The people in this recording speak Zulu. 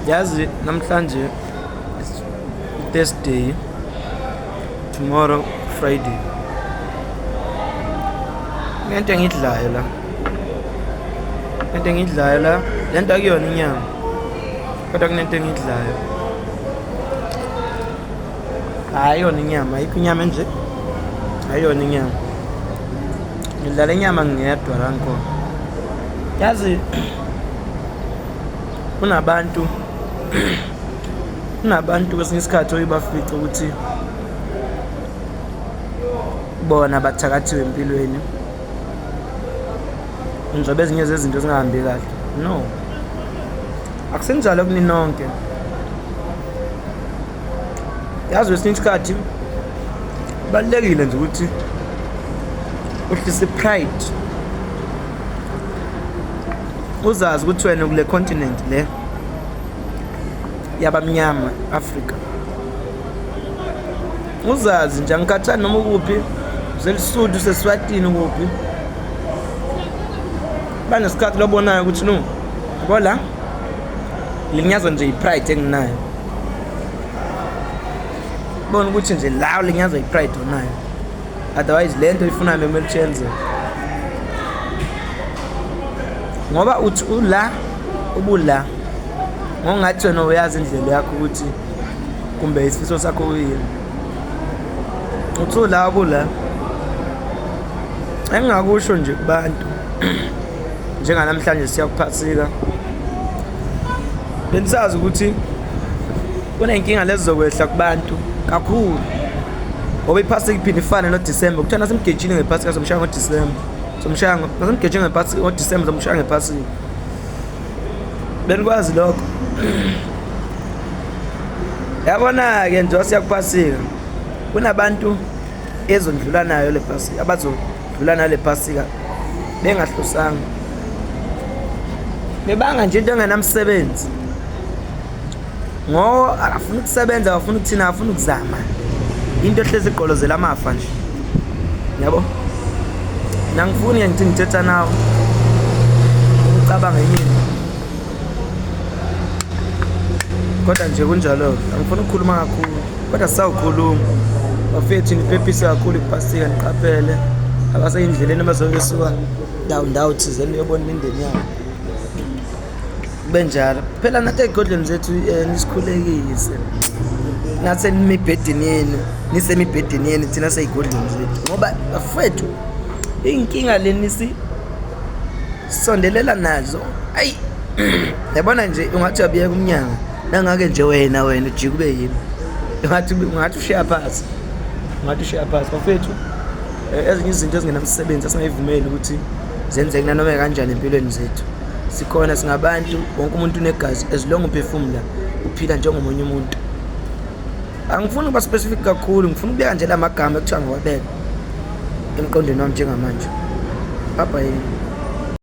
Yazi namhlanje is Thursday, tomorrow Friday. Lento engidlayo la. Lento akuyona inyama. Kodwa kunento engidlayo. Ayona inyama, ayikho inyama nje. Ayona inyama. Ngidlala inyama ngedwa la ngkhona. Yazi kunabantu kwesinye isikhathi oyibafica ukuthi bona bathakathiwe empilweni njengoba ezinye zezinto zingahambi kahle. No, akusenjalo kuninonke. Yazi kwesinye isikhathi kubalulekile nje ukuthi uhlise pride, uzazi ukuthi wena kule continent le yabamnyama Africa. Uzazi nje angikhathani noma ukuphi, useLesotho, useSwatini, ukuphi. Banesikhathi lobonayo ukuthi no, ngola linyazwa nje ipride enginayo. Bona ukuthi nje la linyazwa ipride onayo. Otherwise lento ifuna kumele uchenze. Ngoba uthi ula ubula ngongathi wena uyazi indlela yakho ukuthi kumbe isifiso sakho uyini. Uthi ula ubula engakusho nje kubantu njenganamhlanje siyakuphasika. Benisazi ukuthi kunenkinga lezizokwehla kubantu kakhulu. Ngoba iphasika iphinde ifane noDisemba. Kuthana simgejini ngephasika somshaya ngoDisemba. Somshaya nasimgejini ngephasika ngoDisemba somshaya ngephasika. Benikwazi lokho. Yabona ke nje siyakuphasika. Kunabantu ezondlula nayo le phasika, abazodlula nale phasika bengahlosanga. Bebanga nje into engenamsebenzi. Afuna ukusebenza, afuna ukuthina, afuna ukuzama. Into ehlezi iqolozela amafa nje. Yabo? Nangifuni ngithi ngithetha nawe. Ucabanga yini? Kodwa nje kunjalo, angifuni ukukhuluma kakhulu. Kodwa sawukhuluma. Bafethu niphephise kakhulu iphasika, niqaphele. Abaseyindleleni abazokusuka ndawo thizeni yobona imindeni yabo. Benjalo. Phela nathi egodleni zethu nisikhulekise. Nathi nimibhedeni yenu, nisemibhedeni yenu thina seyigodleni zethu. Ngoba bafethu inkinga lenisi sondelela nazo. Ayi. Yabona nje ungathi abiyeka umnyanga. Nangake nje wena ujike kube yini. Ungathi ushiya phansi. Bafethu ezinye izinto ezingenamsebenzi asingayivumeli ukuthi zenzeke noma kanjani empilweni zethu. Sikhona singabantu, wonke umuntu unegazi, as long uphefumula uphila njengomunye umuntu. Angifuni ukuba specific kakhulu, ngifuna ukubeka nje la magama ekuthiwa ngiwabeka emqondweni wami njengamanje. Bye bye.